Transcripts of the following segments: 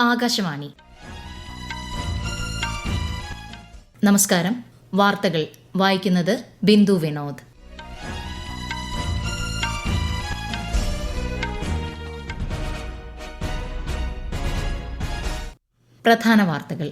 ആകാശവാണി. നമസ്കാരം. വാർത്തകൾ വായിക്കുന്നത് ബിന്ദു വിനോദ്. പ്രധാന വാർത്തകൾ.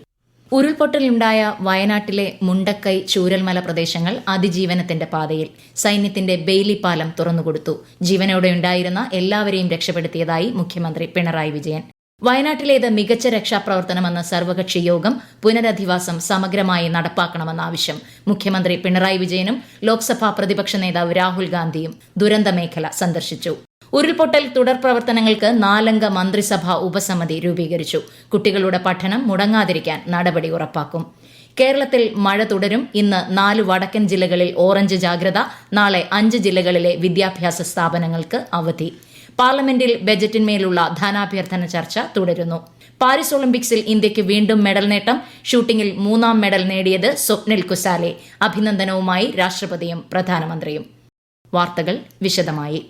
ഉരുൾപൊട്ടലുണ്ടായ വയനാട്ടിലെ മുണ്ടക്കൈ ചൂരൽമല പ്രദേശങ്ങൾ അതിജീവനത്തിന്റെ പാതയിൽ. സൈന്യത്തിന്റെ ബെയ്ലി പാലം തുറന്നുകൊടുത്തു. ജീവനോടെയുണ്ടായിരുന്ന എല്ലാവരെയും രക്ഷപ്പെടുത്തിയതായി മുഖ്യമന്ത്രി പിണറായി വിജയൻ. വയനാട്ടിലേത് മികച്ച രക്ഷാപ്രവർത്തനമെന്ന സർവകക്ഷി യോഗം. പുനരധിവാസം സമഗ്രമായി നടപ്പാക്കണമെന്ന ആവശ്യം. മുഖ്യമന്ത്രി പിണറായി വിജയനും ലോക്സഭാ പ്രതിപക്ഷ നേതാവ് രാഹുൽ ഗാന്ധിയും ദുരന്ത മേഖല സന്ദർശിച്ചു. ഉരുൾപൊട്ടൽ തുടർ പ്രവർത്തനങ്ങൾക്ക് 4-അംഗ മന്ത്രിസഭാ ഉപസമിതി രൂപീകരിച്ചു. കുട്ടികളുടെ പഠനം മുടങ്ങാതിരിക്കാൻ നടപടി ഉറപ്പാക്കും. കേരളത്തിൽ മഴ തുടരും. ഇന്ന് 4 വടക്കൻ ജില്ലകളിൽ ഓറഞ്ച് ജാഗ്രത. നാളെ 5 ജില്ലകളിലെ വിദ്യാഭ്യാസ സ്ഥാപനങ്ങൾക്ക് അവധി. പാർലമെന്റിൽ ബജറ്റിന്മേലുള്ള ധനാഭ്യർത്ഥന ചർച്ച തുടരുന്നു. പാരീസ് ഒളിമ്പിക്സിൽ ഇന്ത്യയ്ക്ക് വീണ്ടും മെഡൽ നേട്ടം. ഷൂട്ടിംഗിൽ 3-ാം മെഡൽ നേടിയത് സ്വപ്നിൽ കുസാലെ. അഭിനന്ദനവുമായി രാഷ്ട്രപതിയും പ്രധാനമന്ത്രിയും. വാർത്തകൾ വിശദമായി.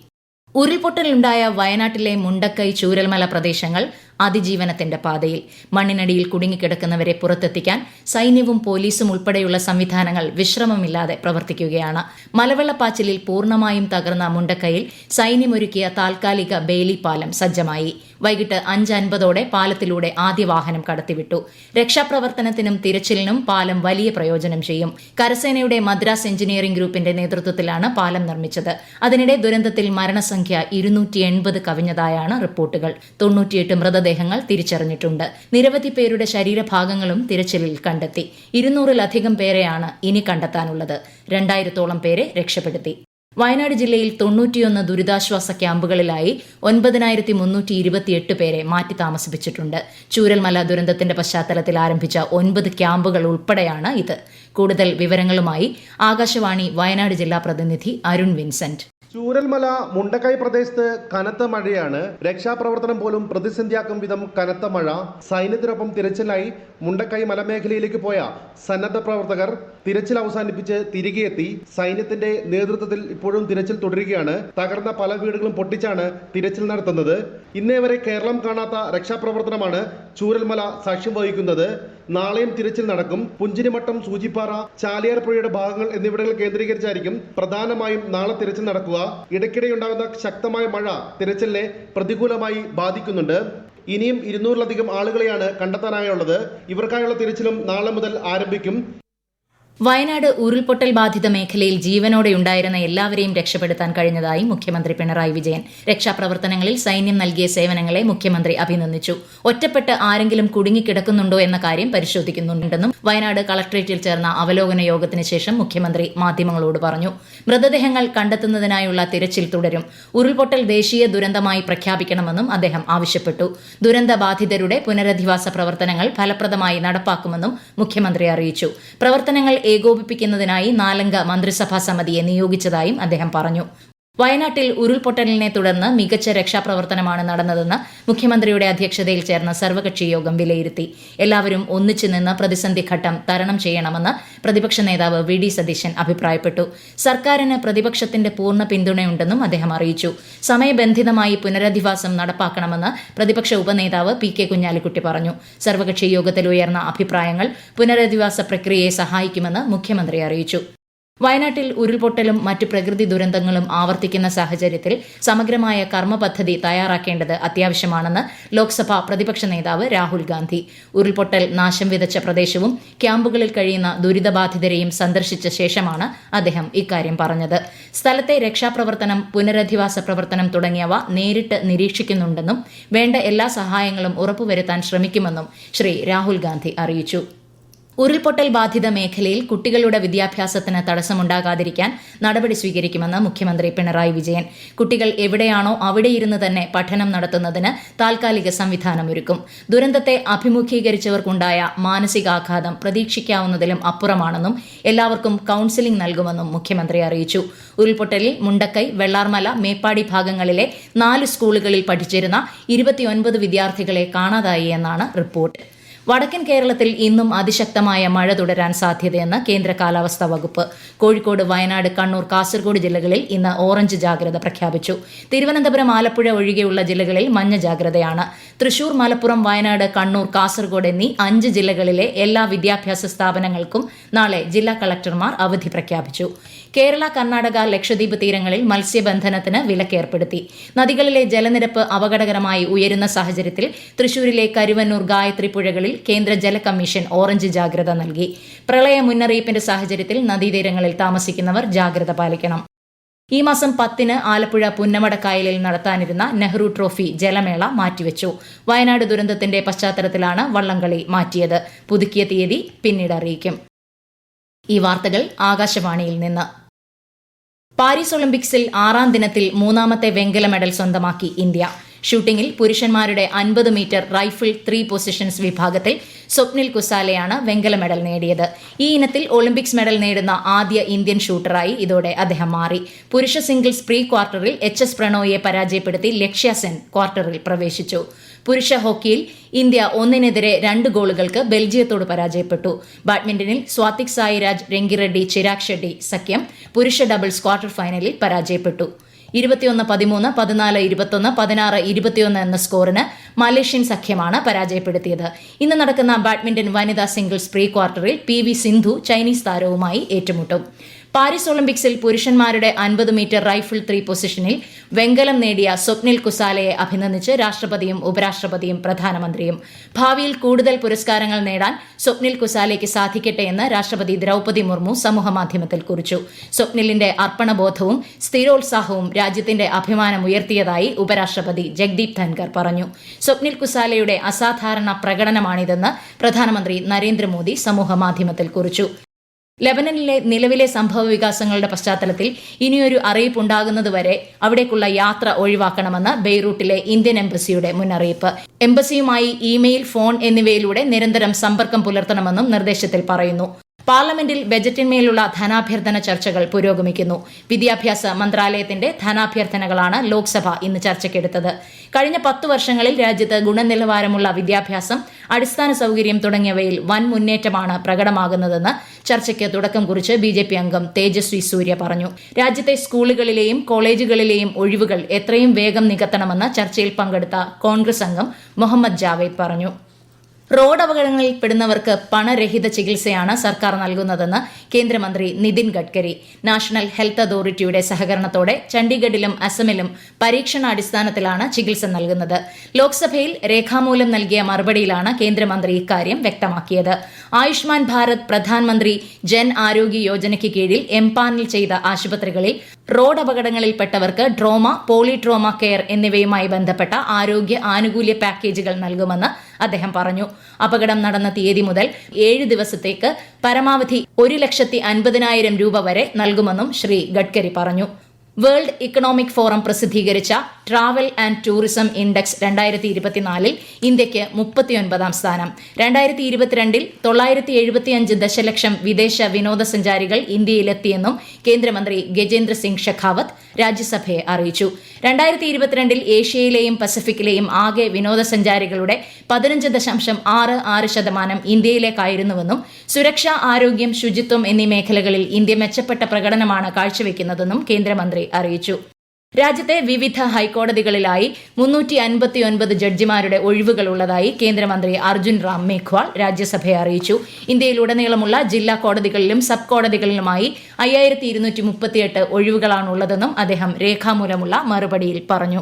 ഉരുൾപൊട്ടലുണ്ടായ വയനാട്ടിലെ മുണ്ടക്കൈ ചൂരൽമല പ്രദേശങ്ങൾ അതിജീവനത്തിന്റെ പാതയിൽ. മണ്ണിനടിയിൽ കുടുങ്ങിക്കിടക്കുന്നവരെ പുറത്തെത്തിക്കാൻ സൈന്യവും പോലീസും ഉൾപ്പെടെയുള്ള സംവിധാനങ്ങൾ വിശ്രമമില്ലാതെ പ്രവർത്തിക്കുകയാണ്. മലവെള്ളപ്പാച്ചിലിൽ പൂർണ്ണമായും തകർന്ന മുണ്ടക്കൈയിൽ സൈന്യമൊരുക്കിയ താൽക്കാലിക ബെയ്ലി പാലം സജ്ജമായി. വൈകിട്ട് 5:50 പാലത്തിലൂടെ ആദ്യ വാഹനം കടത്തിവിട്ടു. രക്ഷാപ്രവർത്തനത്തിനും തിരച്ചിലിനും പാലം വലിയ പ്രയോജനം ചെയ്യും. കരസേനയുടെ മദ്രാസ് എഞ്ചിനീയറിംഗ് ഗ്രൂപ്പിന്റെ നേതൃത്വത്തിലാണ് പാലം നിർമ്മിച്ചത്. അതിനിടെ ദുരന്തത്തിൽ മരണസംഖ്യ 280 കവിഞ്ഞതായാണ് റിപ്പോർട്ടുകൾ. 98 മൃതദേഹങ്ങൾ തിരിച്ചറിഞ്ഞിട്ടുണ്ട്. നിരവധി പേരുടെ ശരീരഭാഗങ്ങളും തിരച്ചിലിൽ കണ്ടെത്തി. 200-ലധികം പേരെയാണ് ഇനി കണ്ടെത്താനുള്ളത്. 2000-ഓളം പേരെ രക്ഷപ്പെടുത്തി. വയനാട് ജില്ലയിൽ 91 ദുരിതാശ്വാസ ക്യാമ്പുകളിലായി 9328 പേരെ മാറ്റി താമസിപ്പിച്ചിട്ടുണ്ട്. ചൂരൽമല ദുരന്തത്തിന്റെ പശ്ചാത്തലത്തിൽ ആരംഭിച്ച 9 ക്യാമ്പുകൾ ഉൾപ്പെടെയാണ് ഇത്. കൂടുതൽ വിവരങ്ങളുമായി ആകാശവാണി വയനാട് ജില്ലാ പ്രതിനിധി അരുൺ വിൻസെന്റ്. ചൂരൽമല മുണ്ടക്കൈ പ്രദേശത്ത് കനത്ത മഴയാണ്. രക്ഷാപ്രവർത്തനം പോലും പ്രതിസന്ധിയാക്കും വിധം കനത്ത മഴ. സൈന്യത്തിനൊപ്പം തിരച്ചിലായി മുണ്ടക്കൈ മലമേഖലയിലേക്ക് പോയ സന്നദ്ധ പ്രവർത്തകർ തിരച്ചിൽ അവസാനിപ്പിച്ച് തിരികെ എത്തി. സൈന്യത്തിന്റെ നേതൃത്വത്തിൽ ഇപ്പോഴും തിരച്ചിൽ തുടരുകയാണ്. തകർന്ന പല വീടുകളും പൊട്ടിച്ചാണ് തിരച്ചിൽ നടത്തുന്നത്. ഇന്നേ വരെ കേരളം കാണാത്ത രക്ഷാപ്രവർത്തനമാണ് ചൂരൽമല സാക്ഷ്യം വഹിക്കുന്നത്. നാളെയും തിരച്ചിൽ നടക്കും. പുഞ്ചിരിമട്ടം, സൂചിപ്പാറ, ചാലിയാർ പുഴയുടെ ഭാഗങ്ങൾ എന്നിവിടങ്ങൾ കേന്ദ്രീകരിച്ചായിരിക്കും പ്രധാനമായും നാളെ തിരച്ചിൽ നടക്കുക. ഇടയ്ക്കിടെയുണ്ടാകുന്ന ശക്തമായ മഴ തിരച്ചിലിനെ പ്രതികൂലമായി ബാധിക്കുന്നുണ്ട്. ഇനിയും 200-ലധികം ആളുകളെയാണ് കണ്ടെത്താനായുള്ളത്. ഇവർക്കായുള്ള തിരച്ചിലും നാളെ മുതൽ ആരംഭിക്കും. വയനാട് ഉരുൾപൊട്ടൽ ബാധിത മേഖലയിൽ ജീവനോടെയുണ്ടായിരുന്ന എല്ലാവരെയും രക്ഷപ്പെടുത്താൻ കഴിഞ്ഞതായി മുഖ്യമന്ത്രി പിണറായി വിജയൻ. രക്ഷാപ്രവർത്തനങ്ങളിൽ സൈന്യം നൽകിയ സേവനങ്ങളെ മുഖ്യമന്ത്രി അഭിനന്ദിച്ചു. ഒറ്റപ്പെട്ട് ആരെങ്കിലും കുടുങ്ങിക്കിടക്കുന്നുണ്ടോ എന്ന കാര്യം പരിശോധിക്കുന്നുണ്ടെന്നും വയനാട് കളക്ടറേറ്റിൽ ചേർന്ന അവലോകന യോഗത്തിന് ശേഷം മുഖ്യമന്ത്രി മാധ്യമങ്ങളോട് പറഞ്ഞു. മൃതദേഹങ്ങൾ കണ്ടെത്തുന്നതിനായുള്ള തിരച്ചിൽ തുടരും. ഉരുൾപൊട്ടൽ ദേശീയ ദുരന്തമായി പ്രഖ്യാപിക്കണമെന്നും അദ്ദേഹം ആവശ്യപ്പെട്ടു. ദുരന്ത ബാധിതരുടെ പുനരധിവാസ പ്രവർത്തനങ്ങൾ ഫലപ്രദമായി നടപ്പാക്കുമെന്നും മുഖ്യമന്ത്രി അറിയിച്ചു. പ്രവർത്തനങ്ങൾ ഏകോപിപ്പിക്കുന്നതിനായി 4-അംഗ മന്ത്രിസഭാ സമിതിയെ നിയോഗിച്ചതായും അദ്ദേഹം പറഞ്ഞു. വയനാട്ടിൽ ഉരുൾപൊട്ടലിനെ തുടർന്ന് മികച്ച രക്ഷാപ്രവർത്തനമാണ് നടന്നതെന്ന് മുഖ്യമന്ത്രിയുടെ അധ്യക്ഷതയിൽ ചേർന്ന സർവകക്ഷി യോഗം വിലയിരുത്തി. എല്ലാവരും ഒന്നിച്ചു നിന്ന് പ്രതിസന്ധി ഘട്ടം തരണം ചെയ്യണമെന്ന് പ്രതിപക്ഷ നേതാവ് വി ഡി സതീശൻ അഭിപ്രായപ്പെട്ടു. സർക്കാരിന് പ്രതിപക്ഷത്തിന്റെ പൂർണ്ണ പിന്തുണയുണ്ടെന്നും അദ്ദേഹം അറിയിച്ചു. സമയബന്ധിതമായി പുനരധിവാസം നടപ്പാക്കണമെന്ന് പ്രതിപക്ഷ ഉപനേതാവ് പി കെ കുഞ്ഞാലിക്കുട്ടി പറഞ്ഞു. സർവകക്ഷി യോഗത്തിൽ ഉയർന്ന അഭിപ്രായങ്ങൾ പുനരധിവാസ പ്രക്രിയയെ സഹായിക്കുമെന്ന് മുഖ്യമന്ത്രി അറിയിച്ചു. വയനാട്ടിൽ ഉരുൾപൊട്ടലും മറ്റു പ്രകൃതി ദുരന്തങ്ങളും ആവർത്തിക്കുന്ന സാഹചര്യത്തിൽ സമഗ്രമായ കർമ്മ പദ്ധതി തയ്യാറാക്കേണ്ടത് അത്യാവശ്യമാണെന്ന് ലോക്സഭാ പ്രതിപക്ഷ നേതാവ് രാഹുൽ ഗാന്ധി. ഉരുൾപൊട്ടൽ നാശം വിതച്ച പ്രദേശവും ക്യാമ്പുകളിൽ കഴിയുന്ന ദുരിതബാധിതരെയും സന്ദർശിച്ച ശേഷമാണ് അദ്ദേഹം ഇക്കാര്യം പറഞ്ഞത്. സ്ഥലത്തെ രക്ഷാപ്രവർത്തനം, പുനരധിവാസ പ്രവർത്തനം തുടങ്ങിയവ നേരിട്ട് നിരീക്ഷിക്കുന്നുണ്ടെന്നും വേണ്ട എല്ലാ സഹായങ്ങളും ഉറപ്പുവരുത്താൻ ശ്രമിക്കുമെന്നും ശ്രീ രാഹുൽ ഗാന്ധി അറിയിച്ചു. ഉരുൾപൊട്ടൽ ബാധിത മേഖലയിൽ കുട്ടികളുടെ വിദ്യാഭ്യാസത്തിന് തടസ്സമുണ്ടാകാതിരിക്കാൻ നടപടി സ്വീകരിക്കുമെന്ന് മുഖ്യമന്ത്രി പിണറായി വിജയൻ. കുട്ടികൾ എവിടെയാണോ അവിടെയിരുന്ന് തന്നെ പഠനം നടത്തുന്നതിന് താൽക്കാലിക സംവിധാനമൊരുക്കും. ദുരന്തത്തെ അഭിമുഖീകരിച്ചവർക്കുണ്ടായ മാനസികാഘാതം പ്രതീക്ഷിക്കാവുന്നതിലും അപ്പുറമാണെന്നും എല്ലാവർക്കും കൌൺസിലിംഗ് നൽകുമെന്നും മുഖ്യമന്ത്രി അറിയിച്ചു. ഉരുൾപൊട്ടലിൽ മുണ്ടക്കൈ, വെള്ളാർമല, മേപ്പാടി ഭാഗങ്ങളിലെ 4 സ്കൂളുകളിൽ പഠിച്ചിരുന്ന 29 വിദ്യാർത്ഥികളെ കാണാതായി എന്നാണ് റിപ്പോർട്ട്. വടക്കൻ കേരളത്തിൽ ഇന്നും അതിശക്തമായ മഴ തുടരാൻ സാധ്യതയെന്ന് കേന്ദ്ര കാലാവസ്ഥാ വകുപ്പ്. കോഴിക്കോട്, വയനാട്, കണ്ണൂർ, കാസർഗോഡ് ജില്ലകളിൽ ഇന്ന് ഓറഞ്ച് ജാഗ്രത പ്രഖ്യാപിച്ചു. തിരുവനന്തപുരം, ആലപ്പുഴ ഒഴികെയുള്ള ജില്ലകളിൽ മഞ്ഞ ജാഗ്രതയാണ്. തൃശൂർ, മലപ്പുറം, വയനാട്, കണ്ണൂർ, കാസർഗോഡ് എന്നീ 5 ജില്ലകളിലെ എല്ലാ വിദ്യാഭ്യാസ സ്ഥാപനങ്ങൾക്കും നാളെ ജില്ലാ കളക്ടർമാർ അവധി പ്രഖ്യാപിച്ചു. കേരള, കർണാടക, ലക്ഷദ്വീപ് തീരങ്ങളിൽ മത്സ്യബന്ധനത്തിന് വിലക്കേർപ്പെടുത്തി. നദികളിലെ ജലനിരപ്പ് അപകടകരമായി ഉയരുന്ന സാഹചര്യത്തിൽ തൃശൂരിലെ കരുവന്നൂർ, ഗായത്രി പുഴകളിൽ കേന്ദ്ര ജല കമ്മീഷൻ ഓറഞ്ച് ജാഗ്രത നൽകി. പ്രളയ മുന്നറിയിപ്പിന്റെ സാഹചര്യത്തിൽ നദീതീരങ്ങളിൽ താമസിക്കുന്നവർ ജാഗ്രത പാലിക്കണം. ഈ മാസം 10-ന് ആലപ്പുഴ പുന്നമടക്കായലിൽ നടത്താനിരുന്ന നെഹ്റു ട്രോഫി ജലമേള മാറ്റിവെച്ചു. വയനാട് ദുരന്തത്തിന്റെ പശ്ചാത്തലത്തിലാണ് വള്ളംകളി മാറ്റിയത്. പുതുക്കിയ തീയതി പിന്നീട് അറിയിക്കും. ഈ വാർത്തകൾ ആകാശവാണിയിൽ നിന്ന്. പാരീസ് ഒളിമ്പിക്സിൽ 6ാം ദിനത്തിൽ 3ാമത്തെ വെങ്കല മെഡൽ സ്വന്തമാക്കി ഇന്ത്യ. ഷൂട്ടിംഗിൽ പുരുഷന്മാരുടെ 50 മീറ്റർ റൈഫിൾ 3 പൊസിഷൻസ് വിഭാഗത്തിൽ സ്വപ്നിൽ കുസാലയാണ് വെങ്കല മെഡൽ നേടിയത്. ഈ ഇനത്തിൽ ഒളിമ്പിക്സ് മെഡൽ നേടുന്ന ആദ്യ ഇന്ത്യൻ ഷൂട്ടറായി ഇതോടെ അദ്ദേഹം മാറി. പുരുഷ സിംഗിൾസ് പ്രീ ക്വാർട്ടറിൽ HS പ്രണോയെ പരാജയപ്പെടുത്തി ലക്ഷ്യ സെൻ ക്വാർട്ടറിൽ പ്രവേശിച്ചു. പുരുഷ ഹോക്കിയിൽ ഇന്ത്യ 1-2 ഗോളുകൾക്ക് ബെൽജിയത്തോട് പരാജയപ്പെട്ടു. ബാഡ്മിന്റണിൽ സ്വാതിക് സായിരാജ്, രംഗിറെഡ്ഡി, ചിരാഗ് ഷെഡ്ഡി സഖ്യം പുരുഷ ഡബിൾസ് ക്വാർട്ടർ ഫൈനലിൽ പരാജയപ്പെട്ടു. 21-13, 14-21, 16-21 എന്ന സ്കോറിന് മലേഷ്യൻ സഖ്യമാണ് പരാജയപ്പെടുത്തിയത്. ഇന്ന് നടക്കുന്ന ബാഡ്മിന്റൺ വനിതാ സിംഗിൾസ് പ്രീ ക്വാർട്ടറിൽ PV സിന്ധു ചൈനീസ് താരവുമായി ഏറ്റുമുട്ടും. പാരീസ് ഒളിമ്പിക്സിൽ പുരുഷന്മാരുടെ 50 മീറ്റർ റൈഫിൾ 3 പൊസിഷനിൽ വെങ്കലം നേടിയ സ്വപ്നിൽ കുസാലയെ അഭിനന്ദിച്ച് രാഷ്ട്രപതിയും ഉപരാഷ്ട്രപതിയും പ്രധാനമന്ത്രിയും. ഭാവിയിൽ കൂടുതൽ പുരസ്കാരങ്ങൾ നേടാൻ സ്വപ്നിൽ കുസാലയ്ക്ക് സാധിക്കട്ടെ എന്ന് രാഷ്ട്രപതി ദ്രൌപദി മുർമു സമൂഹമാധ്യമത്തിൽ കുറിച്ചു. സ്വപ്നിലിന്റെ അർപ്പണബോധവും സ്ഥിരോത്സാഹവും രാജ്യത്തിന്റെ അഭിമാനം ഉയർത്തിയതായി ഉപരാഷ്ട്രപതി ജഗ്ദീപ് ധൻകർ പറഞ്ഞു. സ്വപ്നിൽ കുസാലയുടെ അസാധാരണ പ്രകടനമാണിതെന്ന് പ്രധാനമന്ത്രി നരേന്ദ്രമോദി സമൂഹമാധ്യമത്തിൽ കുറിച്ചു. ലെബനനിലെ നിലവിലെ സംഭവ വികാസങ്ങളുടെ പശ്ചാത്തലത്തിൽ ഇനിയൊരു അറിയിപ്പുണ്ടാകുന്നതുവരെ അവിടേക്കുള്ള യാത്ര ഒഴിവാക്കണമെന്ന് ബെയ്റൂട്ടിലെ ഇന്ത്യൻ എംബസിയുടെ മുന്നറിയിപ്പ്. എംബസിയുമായി ഇമെയിൽ, ഫോൺ എന്നിവയിലൂടെ നിരന്തരം സമ്പർക്കം പുലർത്തണമെന്നും നിർദ്ദേശത്തിൽ പറയുന്നു. പാർലമെന്റിൽ ബജറ്റിന്മേലുള്ള ധനാഭ്യർത്ഥന ചർച്ചകൾ പുരോഗമിക്കുന്നു. വിദ്യാഭ്യാസ മന്ത്രാലയത്തിന്റെ ധനാഭ്യർത്ഥനകളാണ് ലോക്സഭ ഇന്ന് ചർച്ചയ്ക്കെടുത്തത്. കഴിഞ്ഞ 10 വർഷങ്ങളിൽ രാജ്യത്ത് ഗുണനിലവാരമുള്ള വിദ്യാഭ്യാസം, അടിസ്ഥാന സൌകര്യം തുടങ്ങിയവയിൽ വൻ മുന്നേറ്റമാണ് പ്രകടമാകുന്നതെന്ന് ചർച്ചയ്ക്ക് തുടക്കം കുറിച്ച് BJP അംഗം തേജസ്വി സൂര്യ പറഞ്ഞു. രാജ്യത്തെ സ്കൂളുകളിലെയും കോളേജുകളിലെയും ഒഴിവുകൾ എത്രയും വേഗം നികത്തണമെന്ന് ചർച്ചയിൽ പങ്കെടുത്ത കോൺഗ്രസ് അംഗം മുഹമ്മദ് ജാവേദ് പറഞ്ഞു. റോഡ് അപകടങ്ങളിൽ പെടുന്നവർക്ക് പണരഹിത ചികിത്സയാണ് സർക്കാർ നൽകുന്നതെന്ന് കേന്ദ്രമന്ത്രി നിതിൻ ഗഡ്കരി. നാഷണൽ ഹെൽത്ത് അതോറിറ്റിയുടെ സഹകരണത്തോടെ ചണ്ഡീഗഡിലും അസമിലും പരീക്ഷണാടിസ്ഥാനത്തിലാണ് ചികിത്സ നൽകുന്നത്. ലോക്സഭയിൽ രേഖാമൂലം നൽകിയ മറുപടിയിലാണ് കേന്ദ്രമന്ത്രി ഇക്കാര്യം വ്യക്തമാക്കിയത്. ആയുഷ്മാൻ ഭാരത് പ്രധാനമന്ത്രി ജൻ ആരോഗ്യ യോജനയ്ക്ക് കീഴിൽ എംപാനൽ ചെയ്ത ആശുപത്രികളിൽ റോഡ് അപകടങ്ങളിൽപ്പെട്ടവർക്ക് ട്രോമ, പോളിട്രോമ കെയർ എന്നിവയുമായി ബന്ധപ്പെട്ട ആരോഗ്യ ആനുകൂല്യ പാക്കേജുകൾ നൽകുമെന്ന് അദ്ദേഹം പറഞ്ഞു. അപകടം നടന്ന തീയതി മുതൽ 7 ദിവസത്തേക്ക് പരമാവധി 1,50,000 രൂപ വരെ നൽകുമെന്നും ശ്രീ ഗഡ്കരി പറഞ്ഞു. വേൾഡ് ഇക്കണോമിക് ഫോറം പ്രസിദ്ധീകരിച്ച ട്രാവൽ ആൻഡ് ടൂറിസം ഇൻഡെക്സ് 2024 ഇന്ത്യയ്ക്ക് 39ാം സ്ഥാനം. 2022 975 ദശലക്ഷം വിദേശ വിനോദസഞ്ചാരികൾ ഇന്ത്യയിലെത്തിയെന്നും കേന്ദ്രമന്ത്രി ഗജേന്ദ്ര സിംഗ് ഷെഖാവത്ത് രാജ്യസഭയെ അറിയിച്ചു. 2022 ഏഷ്യയിലെയും പസഫിക്കിലെയും ആകെ വിനോദസഞ്ചാരികളുടെ 15.66% ഇന്ത്യയിലേക്കായിരുന്നുവെന്നും സുരക്ഷ, ആരോഗ്യം, ശുചിത്വം എന്നീ മേഖലകളിൽ ഇന്ത്യ മെച്ചപ്പെട്ട പ്രകടനമാണ് കാഴ്ചവെക്കുന്നതെന്നും കേന്ദ്രമന്ത്രി അറിയിച്ചു. രാജ്യത്തെ വിവിധ ഹൈക്കോടതികളിലായി 359 ജഡ്ജിമാരുടെ ഒഴിവുകളുള്ളതായി കേന്ദ്രമന്ത്രി അർജുൻ റാം മേഘ്വാൾ രാജ്യസഭയെ അറിയിച്ചു. ഇന്ത്യയിലുടനീളമുള്ള ജില്ലാ കോടതികളിലും സബ് കോടതികളിലുമായി 5238 ഒഴിവുകളാണുള്ളതെന്നും അദ്ദേഹം രേഖാമൂലമുള്ള മറുപടിയിൽ പറഞ്ഞു.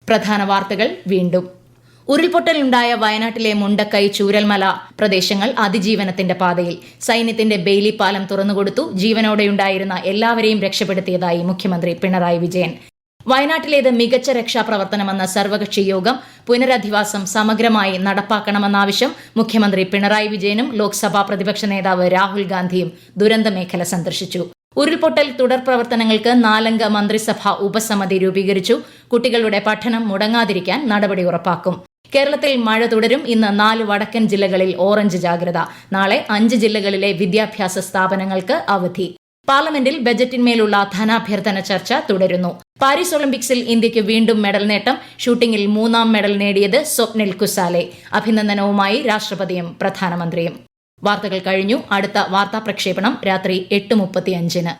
പ്രധാന വാർത്തകൾ വീണ്ടും. ഉരുൾപൊട്ടലുണ്ടായ വയനാട്ടിലെ മുണ്ടക്കൈ, ചൂരൽമല പ്രദേശങ്ങൾ അതിജീവനത്തിന്റെ പാതയിൽ. സൈന്യത്തിന്റെ ബെയ്ലി പാലം തുറന്നുകൊടുത്തു. ജീവനോടെയുണ്ടായിരുന്ന എല്ലാവരെയും രക്ഷപ്പെടുത്തിയതായി മുഖ്യമന്ത്രി പിണറായി വിജയൻ. വയനാട്ടിലേത് മികച്ച രക്ഷാപ്രവർത്തനമെന്ന സർവകക്ഷി യോഗം. പുനരധിവാസം സമഗ്രമായി നടപ്പാക്കണമെന്നാവശ്യം മുഖ്യമന്ത്രി പിണറായി വിജയനും ലോക്സഭാ പ്രതിപക്ഷ നേതാവ് രാഹുൽ ഗാന്ധിയും ദുരന്തമേഖല സന്ദർശിച്ചു. ഉരുൾപൊട്ടൽ തുടർ പ്രവർത്തനങ്ങൾക്ക് 4-അംഗ മന്ത്രിസഭാ ഉപസമിതി രൂപീകരിച്ചു. കുട്ടികളുടെ പഠനം മുടങ്ങാതിരിക്കാൻ നടപടി ഉറപ്പാക്കും. കേരളത്തിൽ മഴ തുടരും. ഇന്ന് 4 വടക്കൻ ജില്ലകളിൽ ഓറഞ്ച് ജാഗ്രത. നാളെ 5 ജില്ലകളിലെ വിദ്യാഭ്യാസ സ്ഥാപനങ്ങൾക്ക് അവധി. പാർലമെന്റിൽ ബജറ്റിന്മേലുള്ള ധനാഭ്യർത്ഥന ചർച്ച തുടരുന്നു. പാരീസ് ഒളിമ്പിക്സിൽ ഇന്ത്യയ്ക്ക് വീണ്ടും മെഡൽ നേട്ടം. ഷൂട്ടിംഗിൽ 3ാം മെഡൽ നേടിയത് സ്വപ്നിൽ കുസാലെ. അഭിനന്ദനവുമായി രാഷ്ട്രപതിയും പ്രധാനമന്ത്രിയും. വാർത്തകൾ കഴിഞ്ഞു. അടുത്ത വാർത്താ പ്രക്ഷേപണം രാത്രി 8:35.